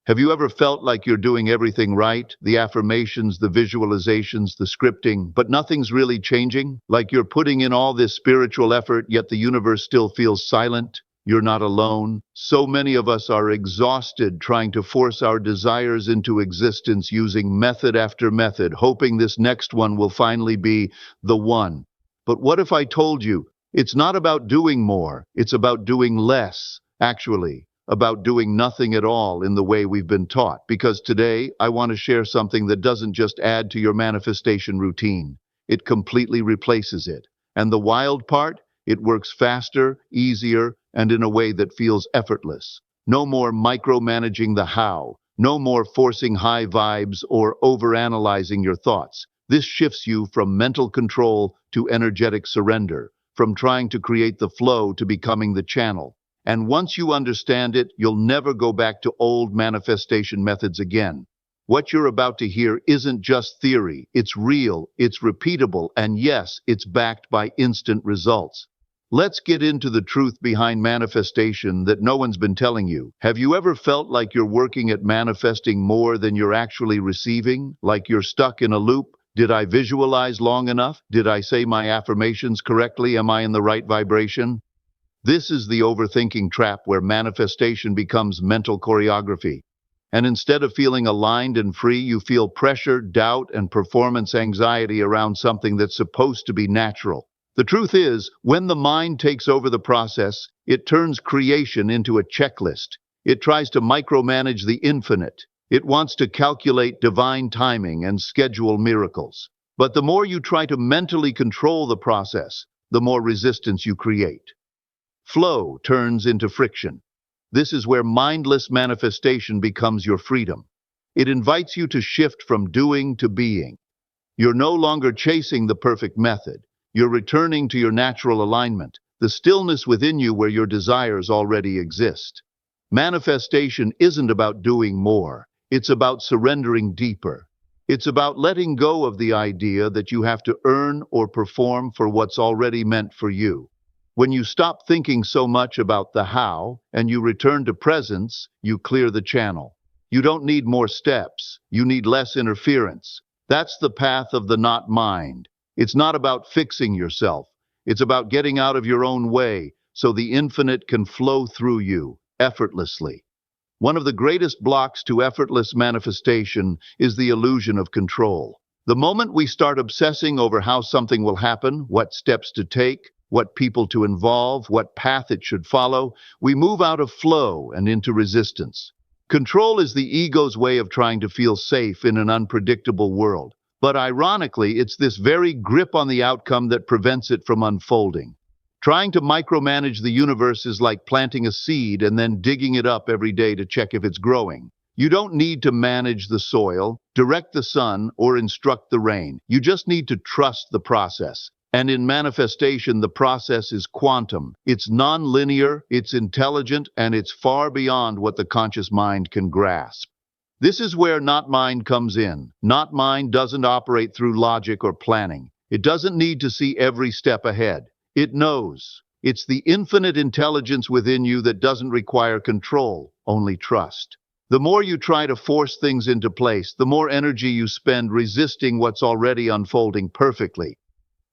Have you ever felt like you're doing everything right? The affirmations, the visualizations, the scripting, but nothing's really changing? Like you're putting in all this spiritual effort, yet the universe still feels silent? You're not alone. So many of us are exhausted trying to force our desires into existence using method after method, hoping this next one will finally be the one. But what if I told you it's not about doing more, it's about doing less, actually, about doing nothing at all in the way we've been taught? Because today I want to share something that doesn't just add to your manifestation routine, it completely replaces it. And the wild part? It works faster, easier, and in a way that feels effortless. No more micromanaging the how, no more forcing high vibes or overanalyzing your thoughts. This shifts you from mental control to energetic surrender, from trying to create the flow to becoming the channel. And once you understand it, you'll never go back to old manifestation methods again. What you're about to hear isn't just theory, it's real, it's repeatable, and yes, it's backed by instant results. Let's get into the truth behind manifestation that no one's been telling you. Have you ever felt like you're working at manifesting more than you're actually receiving? Like you're stuck in a loop? Did I visualize long enough? Did I say my affirmations correctly? Am I in the right vibration? This is the overthinking trap where manifestation becomes mental choreography. And instead of feeling aligned and free, you feel pressure, doubt, and performance anxiety around something that's supposed to be natural. The truth is, when the mind takes over the process, it turns creation into a checklist. It tries to micromanage the infinite. It wants to calculate divine timing and schedule miracles. But the more you try to mentally control the process, the more resistance you create. Flow turns into friction. This is where mindless manifestation becomes your freedom. It invites you to shift from doing to being. You're no longer chasing the perfect method. You're returning to your natural alignment, the stillness within you where your desires already exist. Manifestation isn't about doing more. It's about surrendering deeper. It's about letting go of the idea that you have to earn or perform for what's already meant for you. When you stop thinking so much about the how and you return to presence, you clear the channel. You don't need more steps. You need less interference. That's the path of the not mind. It's not about fixing yourself. It's about getting out of your own way so the infinite can flow through you effortlessly. One of the greatest blocks to effortless manifestation is the illusion of control. The moment we start obsessing over how something will happen, what steps to take, what people to involve, what path it should follow, we move out of flow and into resistance. Control is the ego's way of trying to feel safe in an unpredictable world. But ironically, it's this very grip on the outcome that prevents it from unfolding. Trying to micromanage the universe is like planting a seed and then digging it up every day to check if it's growing. You don't need to manage the soil, direct the sun, or instruct the rain. You just need to trust the process. And in manifestation, the process is quantum. It's non-linear, it's intelligent, and it's far beyond what the conscious mind can grasp. This is where not mind comes in. Not mind doesn't operate through logic or planning. It doesn't need to see every step ahead. It knows. It's the infinite intelligence within you that doesn't require control, only trust. The more you try to force things into place, the more energy you spend resisting what's already unfolding perfectly.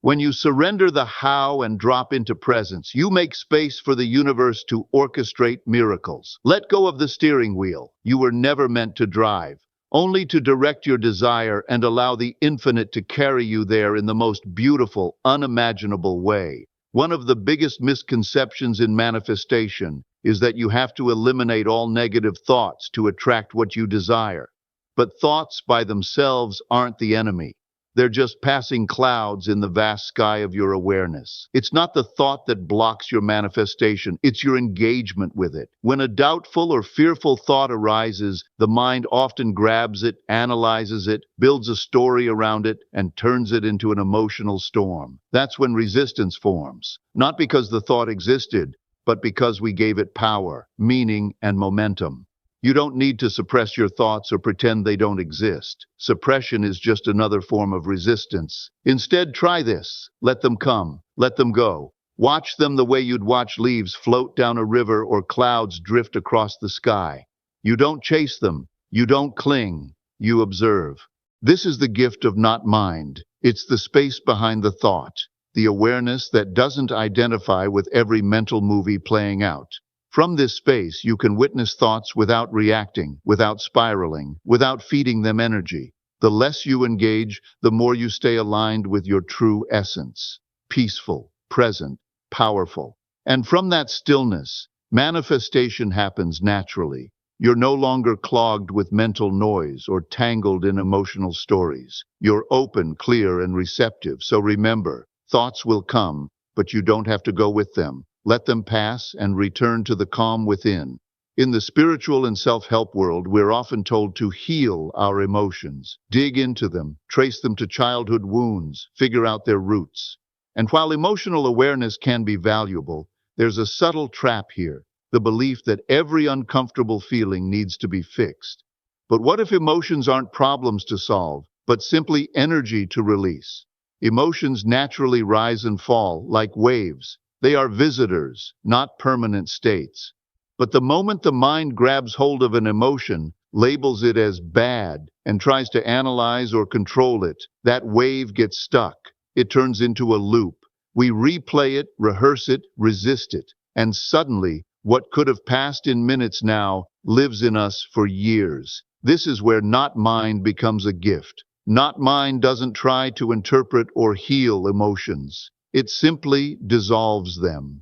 When you surrender the how and drop into presence, you make space for the universe to orchestrate miracles. Let go of the steering wheel. You were never meant to drive, only to direct your desire and allow the infinite to carry you there in the most beautiful, unimaginable way. One of the biggest misconceptions in manifestation is that you have to eliminate all negative thoughts to attract what you desire. But thoughts by themselves aren't the enemy. They're just passing clouds in the vast sky of your awareness. It's not the thought that blocks your manifestation, it's your engagement with it. When a doubtful or fearful thought arises, the mind often grabs it, analyzes it, builds a story around it, and turns it into an emotional storm. That's when resistance forms. Not because the thought existed, but because we gave it power, meaning, and momentum. You don't need to suppress your thoughts or pretend they don't exist. Suppression is just another form of resistance. Instead, try this. Let them come. Let them go. Watch them the way you'd watch leaves float down a river or clouds drift across the sky. You don't chase them. You don't cling. You observe. This is the gift of not mind. It's the space behind the thought, the awareness that doesn't identify with every mental movie playing out. From this space, you can witness thoughts without reacting, without spiraling, without feeding them energy. The less you engage, the more you stay aligned with your true essence. Peaceful, present, powerful. And from that stillness, manifestation happens naturally. You're no longer clogged with mental noise or tangled in emotional stories. You're open, clear, and receptive. So remember, thoughts will come, but you don't have to go with them. Let them pass and return to the calm within. In the spiritual and self-help world, we're often told to heal our emotions, dig into them, trace them to childhood wounds, figure out their roots. And while emotional awareness can be valuable, there's a subtle trap here, the belief that every uncomfortable feeling needs to be fixed. But what if emotions aren't problems to solve, but simply energy to release? Emotions naturally rise and fall like waves. They are visitors, not permanent states. But the moment the mind grabs hold of an emotion, labels it as bad, and tries to analyze or control it, that wave gets stuck. It turns into a loop. We replay it, rehearse it, resist it, and suddenly, what could have passed in minutes now lives in us for years. This is where not mind becomes a gift. Not mind doesn't try to interpret or heal emotions. It simply dissolves them.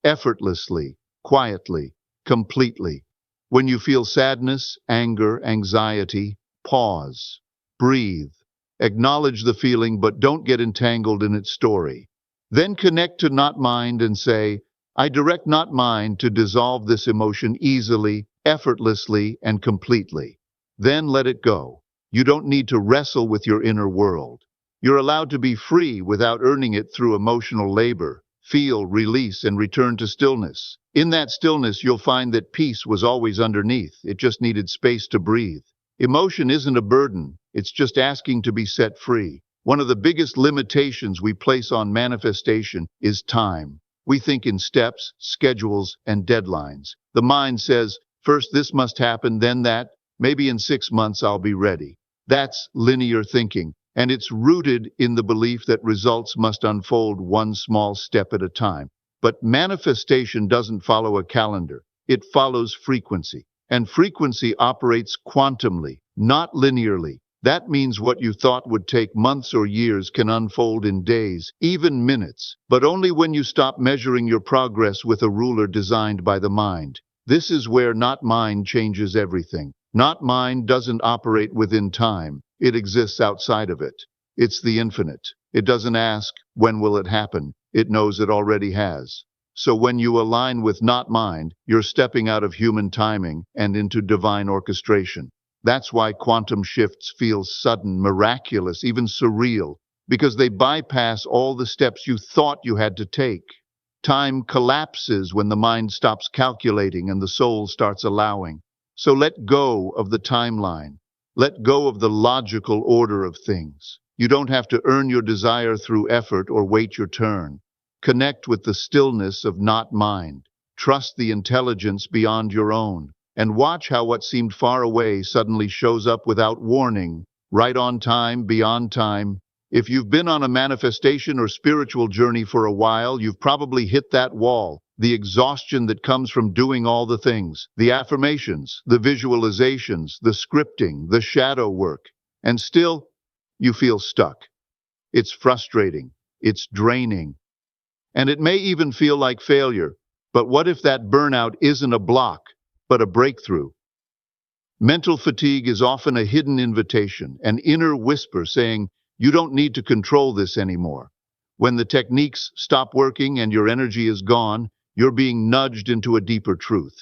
Effortlessly, quietly, completely. When you feel sadness, anger, anxiety, pause. Breathe. Acknowledge the feeling, but don't get entangled in its story. Then connect to not mind and say, I direct not mind to dissolve this emotion easily, effortlessly, and completely. Then let it go. You don't need to wrestle with your inner world. You're allowed to be free without earning it through emotional labor. Feel, release, and return to stillness. In that stillness, you'll find that peace was always underneath. It just needed space to breathe. Emotion isn't a burden. It's just asking to be set free. One of the biggest limitations we place on manifestation is time. We think in steps, schedules, and deadlines. The mind says, first this must happen, then that. Maybe in 6 months I'll be ready. That's linear thinking, and it's rooted in the belief that results must unfold one small step at a time. But manifestation doesn't follow a calendar. It follows frequency, and frequency operates quantumly, not linearly. That means what you thought would take months or years can unfold in days, even minutes, but only when you stop measuring your progress with a ruler designed by the mind. This is where not mind changes everything. Not mind doesn't operate within time. It exists outside of it. It's the infinite. It doesn't ask, when will it happen? It knows it already has. So when you align with not mind, you're stepping out of human timing and into divine orchestration. That's why quantum shifts feel sudden, miraculous, even surreal, because they bypass all the steps you thought you had to take. Time collapses when the mind stops calculating and the soul starts allowing. So let go of the timeline. Let go of the logical order of things. You don't have to earn your desire through effort or wait your turn. Connect with the stillness of not mind. Trust the intelligence beyond your own. And watch how what seemed far away suddenly shows up without warning, right on time, beyond time. If you've been on a manifestation or spiritual journey for a while, you've probably hit that wall, the exhaustion that comes from doing all the things, the affirmations, the visualizations, the scripting, the shadow work, and still, you feel stuck. It's frustrating, it's draining, and it may even feel like failure. But what if that burnout isn't a block, but a breakthrough? Mental fatigue is often a hidden invitation, an inner whisper saying, you don't need to control this anymore. When the techniques stop working and your energy is gone, you're being nudged into a deeper truth.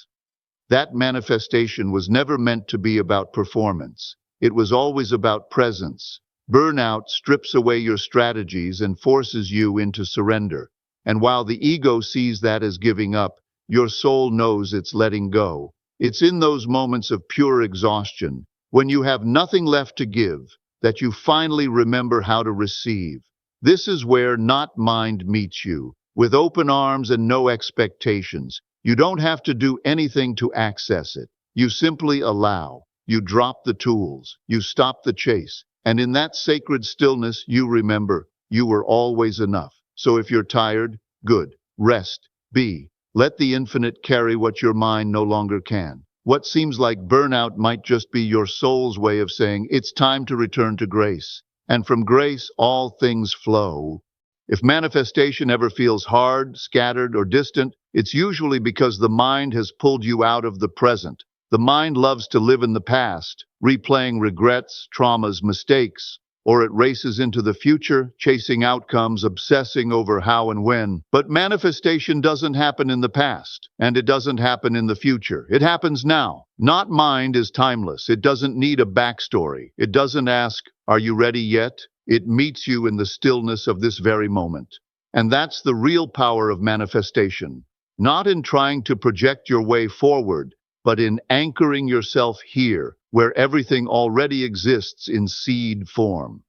That manifestation was never meant to be about performance. It was always about presence. Burnout strips away your strategies and forces you into surrender. And while the ego sees that as giving up, your soul knows it's letting go. It's in those moments of pure exhaustion, when you have nothing left to give, that you finally remember how to receive. This is where not mind meets you, with open arms and no expectations. You don't have to do anything to access it. You simply allow. You drop the tools. You stop the chase. And in that sacred stillness, you remember you were always enough. So if you're tired, good. Rest. Be. Let the infinite carry what your mind no longer can. What seems like burnout might just be your soul's way of saying it's time to return to grace. And from grace, all things flow. If manifestation ever feels hard, scattered, or distant, it's usually because the mind has pulled you out of the present. The mind loves to live in the past, replaying regrets, traumas, mistakes, or it races into the future, chasing outcomes, obsessing over how and when. But manifestation doesn't happen in the past, and it doesn't happen in the future. It happens now. Not mind is timeless. It doesn't need a backstory. It doesn't ask, "Are you ready yet?" It meets you in the stillness of this very moment. And that's the real power of manifestation. Not in trying to project your way forward, but in anchoring yourself here, where everything already exists in seed form.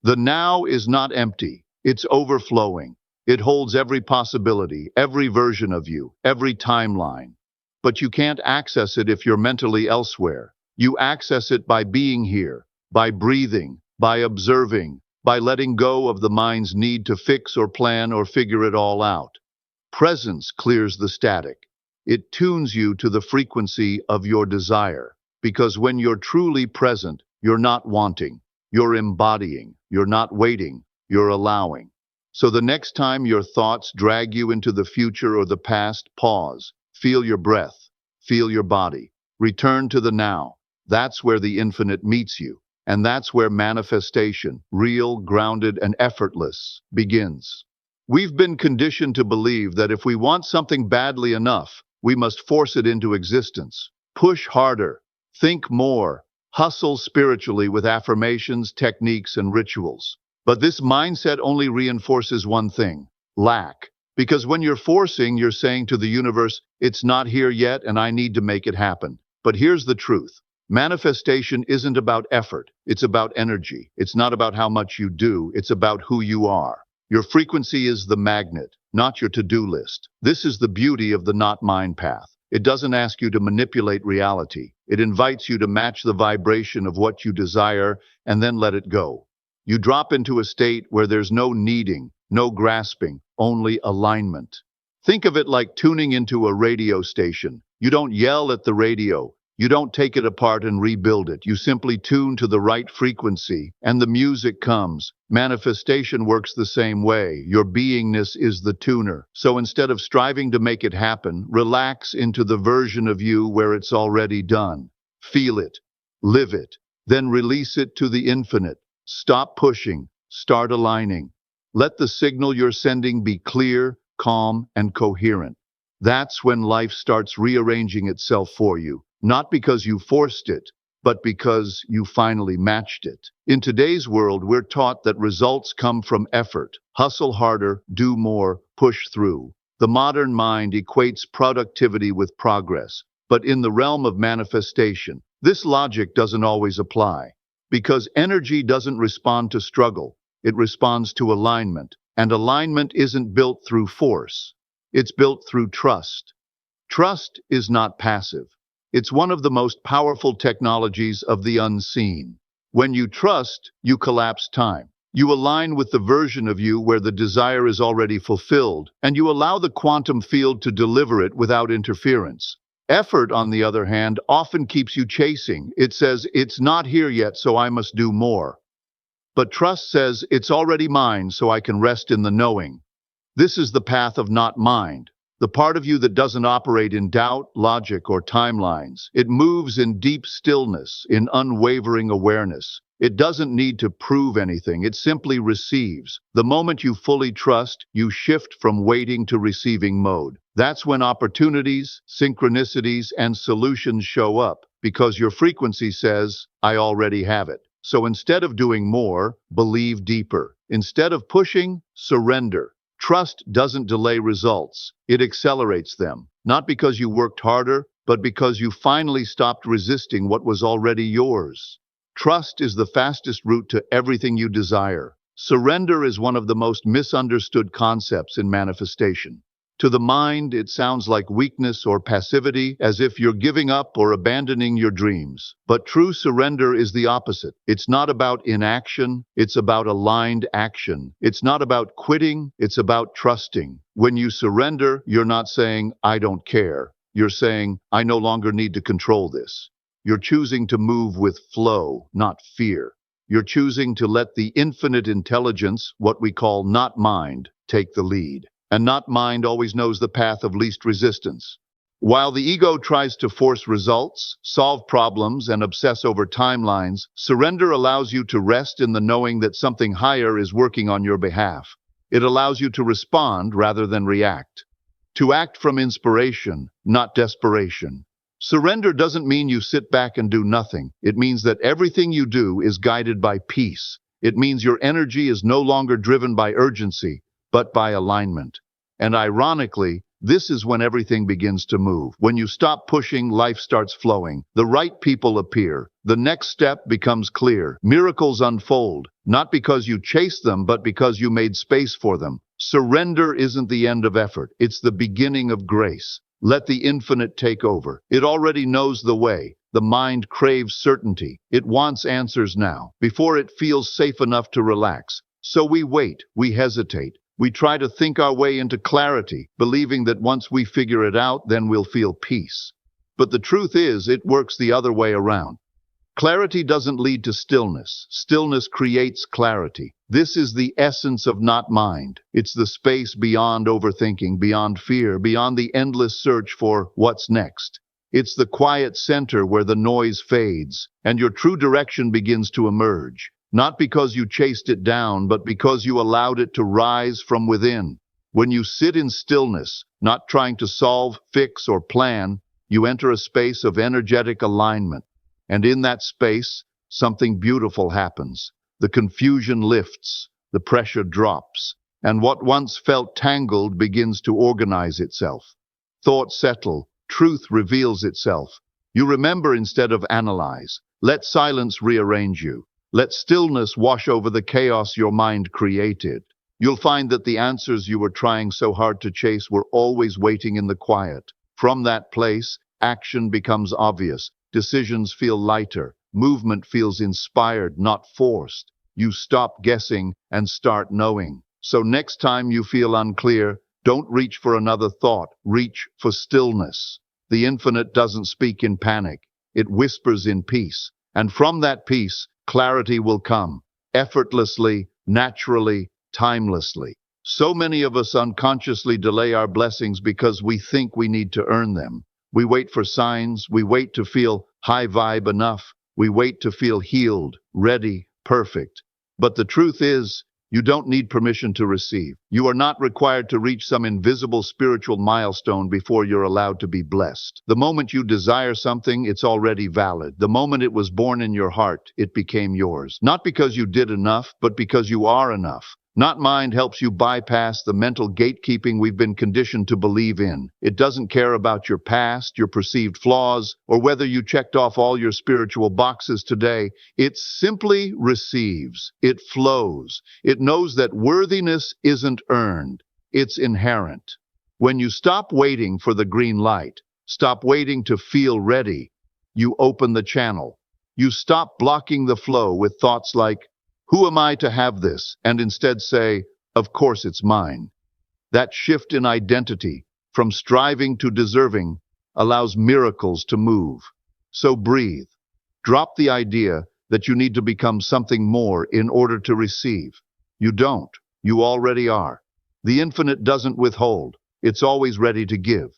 The now is not empty, it's overflowing. It holds every possibility, every version of you, every timeline. But you can't access it if you're mentally elsewhere. You access it by being here, by breathing, by observing, by letting go of the mind's need to fix or plan or figure it all out. Presence clears the static. It tunes you to the frequency of your desire. Because when you're truly present, you're not wanting, you're embodying, you're not waiting, you're allowing. So the next time your thoughts drag you into the future or the past, pause, feel your breath, feel your body, return to the now. That's where the infinite meets you. And that's where manifestation, real, grounded, and effortless, begins. We've been conditioned to believe that if we want something badly enough, we must force it into existence. Push harder, think more, hustle spiritually with affirmations, techniques, and rituals. But this mindset only reinforces one thing: lack. Because when you're forcing, you're saying to the universe, "It's not here yet and I need to make it happen." But here's the truth. Manifestation isn't about effort, it's about energy. It's not about how much you do, it's about who you are. Your frequency is the magnet, not your to-do list. This is the beauty of the not mind path. It doesn't ask you to manipulate reality. It invites you to match the vibration of what you desire and then let it go. You drop into a state where there's no needing, no grasping, only alignment. Think of it like tuning into a radio station. You don't yell at the radio. You don't take it apart and rebuild it. You simply tune to the right frequency, and the music comes. Manifestation works the same way. Your beingness is the tuner. So instead of striving to make it happen, relax into the version of you where it's already done. Feel it, live it, then release it to the infinite. Stop pushing, start aligning. Let the signal you're sending be clear, calm, and coherent. That's when life starts rearranging itself for you. Not because you forced it, but because you finally matched it. In today's world, we're taught that results come from effort. Hustle harder, do more, push through. The modern mind equates productivity with progress. But in the realm of manifestation, this logic doesn't always apply. Because energy doesn't respond to struggle, it responds to alignment. And alignment isn't built through force. It's built through trust. Trust is not passive. It's one of the most powerful technologies of the unseen. When you trust, you collapse time. You align with the version of you where the desire is already fulfilled, and you allow the quantum field to deliver it without interference. Effort, on the other hand, often keeps you chasing. It says, "It's not here yet, so I must do more." But trust says, "It's already mine, so I can rest in the knowing." This is the path of not mind. The part of you that doesn't operate in doubt, logic, or timelines. It moves in deep stillness, in unwavering awareness. It doesn't need to prove anything, it simply receives. The moment you fully trust, you shift from waiting to receiving mode. That's when opportunities, synchronicities, and solutions show up, because your frequency says, "I already have it." So instead of doing more, believe deeper. Instead of pushing, surrender. Trust doesn't delay results, it accelerates them. Not because you worked harder, but because you finally stopped resisting what was already yours. Trust is the fastest route to everything you desire. Surrender is one of the most misunderstood concepts in manifestation. To the mind, it sounds like weakness or passivity, as if you're giving up or abandoning your dreams. But true surrender is the opposite. It's not about inaction, it's about aligned action. It's not about quitting, it's about trusting. When you surrender, you're not saying, I don't care. You're saying, I no longer need to control this. You're choosing to move with flow, not fear. You're choosing to let the infinite intelligence, what we call not mind, take the lead. And not mind always knows the path of least resistance. While the ego tries to force results, solve problems, and obsess over timelines, surrender allows you to rest in the knowing that something higher is working on your behalf. It allows you to respond rather than react. To act from inspiration, not desperation. Surrender doesn't mean you sit back and do nothing. It means that everything you do is guided by peace. It means your energy is no longer driven by urgency, but by alignment. And ironically, this is when everything begins to move. When you stop pushing, life starts flowing. The right people appear. The next step becomes clear. Miracles unfold, not because you chase them, but because you made space for them. Surrender isn't the end of effort. It's the beginning of grace. Let the infinite take over. It already knows the way. The mind craves certainty. It wants answers now, before it feels safe enough to relax. So we wait, we hesitate. We try to think our way into clarity, believing that once we figure it out, then we'll feel peace. But the truth is, it works the other way around. Clarity doesn't lead to stillness. Stillness creates clarity. This is the essence of not mind. It's the space beyond overthinking, beyond fear, beyond the endless search for what's next. It's the quiet center where the noise fades, and your true direction begins to emerge. Not because you chased it down, but because you allowed it to rise from within. When you sit in stillness, not trying to solve, fix, or plan, you enter a space of energetic alignment. And in that space, something beautiful happens. The confusion lifts, the pressure drops, and what once felt tangled begins to organize itself. Thoughts settle, truth reveals itself. You remember instead of analyze. Let silence rearrange you. Let stillness wash over the chaos your mind created. You'll find that the answers you were trying so hard to chase were always waiting in the quiet. From that place, action becomes obvious. Decisions feel lighter. Movement feels inspired, not forced. You stop guessing and start knowing. So next time you feel unclear, don't reach for another thought. Reach for stillness. The infinite doesn't speak in panic. It whispers in peace. And from that peace, clarity will come, effortlessly, naturally, timelessly. So many of us unconsciously delay our blessings because we think we need to earn them. We wait for signs, we wait to feel high vibe enough, we wait to feel healed, ready, perfect. But the truth is, you don't need permission to receive. You are not required to reach some invisible spiritual milestone before you're allowed to be blessed. The moment you desire something, it's already valid. The moment it was born in your heart, it became yours. Not because you did enough, but because you are enough. Not mind helps you bypass the mental gatekeeping we've been conditioned to believe in. It doesn't care about your past, your perceived flaws, or whether you checked off all your spiritual boxes today. It simply receives. It flows. It knows that worthiness isn't earned. It's inherent. When you stop waiting for the green light, stop waiting to feel ready, you open the channel. You stop blocking the flow with thoughts like, who am I to have this? And instead say, of course it's mine. That shift in identity, from striving to deserving, allows miracles to move. So breathe. Drop the idea that you need to become something more in order to receive. You don't. You already are. The infinite doesn't withhold. It's always ready to give.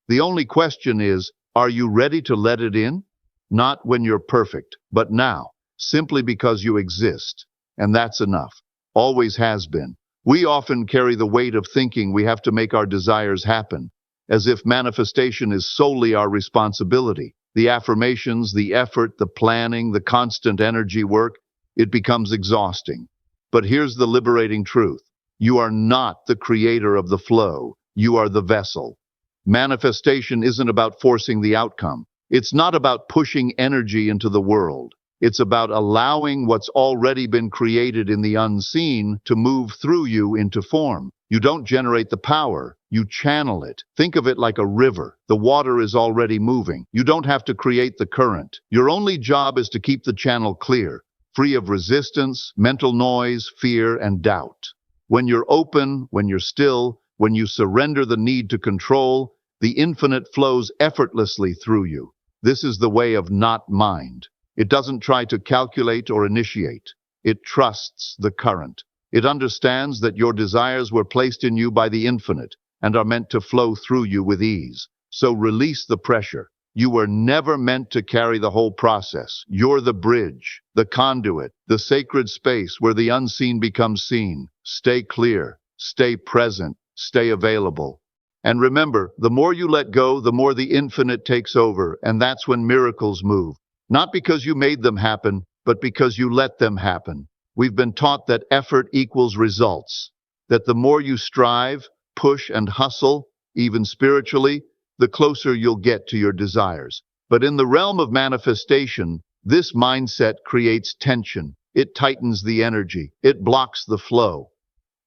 The only question is, are you ready to let it in? Not when you're perfect, but now, simply because you exist. And that's enough. Always has been. We often carry the weight of thinking we have to make our desires happen, as if manifestation is solely our responsibility. The affirmations, the effort, the planning, the constant energy work, it becomes exhausting. But here's the liberating truth. You are not the creator of the flow. You are the vessel. Manifestation isn't about forcing the outcome. It's not about pushing energy into the world. It's about allowing what's already been created in the unseen to move through you into form. You don't generate the power, you channel it. Think of it like a river. The water is already moving. You don't have to create the current. Your only job is to keep the channel clear, free of resistance, mental noise, fear, and doubt. When you're open, when you're still, when you surrender the need to control, the infinite flows effortlessly through you. This is the way of not mind. It doesn't try to calculate or initiate. It trusts the current. It understands that your desires were placed in you by the infinite and are meant to flow through you with ease. So release the pressure. You were never meant to carry the whole process. You're the bridge, the conduit, the sacred space where the unseen becomes seen. Stay clear, stay present, stay available. And remember, the more you let go, the more the infinite takes over, and that's when miracles move. Not because you made them happen, but because you let them happen. We've been taught that effort equals results, that the more you strive, push, and hustle, even spiritually, the closer you'll get to your desires. But in the realm of manifestation, this mindset creates tension. It tightens the energy. It blocks the flow.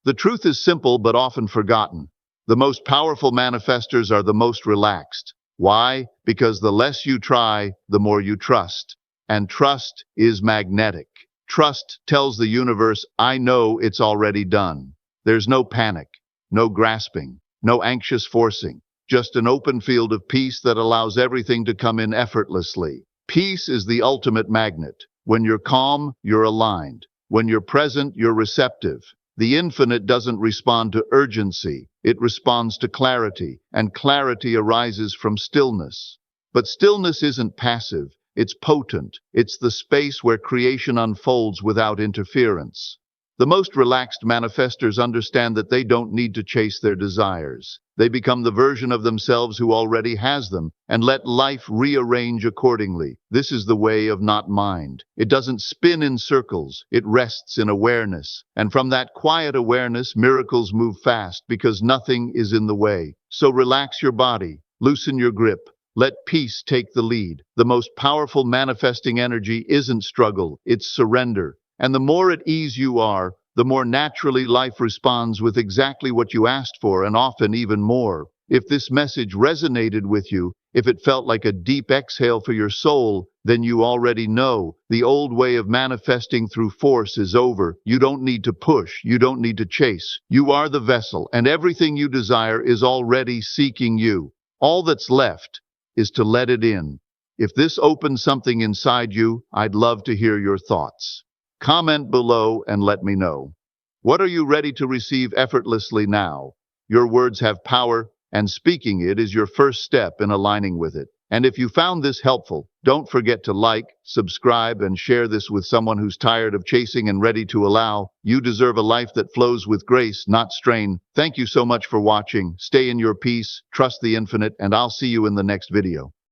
The truth is simple but often forgotten. The most powerful manifestors are the most relaxed. Why? Because the less you try, the more you trust. And trust is magnetic. Trust tells the universe, I know it's already done. There's no panic, no grasping, no anxious forcing, just an open field of peace that allows everything to come in effortlessly. Peace is the ultimate magnet. When you're calm, you're aligned. When you're present, you're receptive. The infinite doesn't respond to urgency. It responds to clarity, and clarity arises from stillness. But stillness isn't passive. It's potent. It's the space where creation unfolds without interference. The most relaxed manifestors understand that they don't need to chase their desires. They become the version of themselves who already has them and let life rearrange accordingly. This is the way of not mind. It doesn't spin in circles. It rests in awareness. And from that quiet awareness, miracles move fast because nothing is in the way. So relax your body, loosen your grip. Let peace take the lead. The most powerful manifesting energy isn't struggle, it's surrender. And the more at ease you are, the more naturally life responds with exactly what you asked for, and often even more. If this message resonated with you, if it felt like a deep exhale for your soul, then you already know the old way of manifesting through force is over. You don't need to push, you don't need to chase. You are the vessel, and everything you desire is already seeking you. All that's left is to let it in. If this opens something inside you, I'd love to hear your thoughts. Comment below and let me know. What are you ready to receive effortlessly now? Your words have power, and speaking it is your first step in aligning with it. And if you found this helpful, don't forget to like, subscribe, and share this with someone who's tired of chasing and ready to allow. You deserve a life that flows with grace, not strain. Thank you so much for watching. Stay in your peace, trust the infinite, and I'll see you in the next video.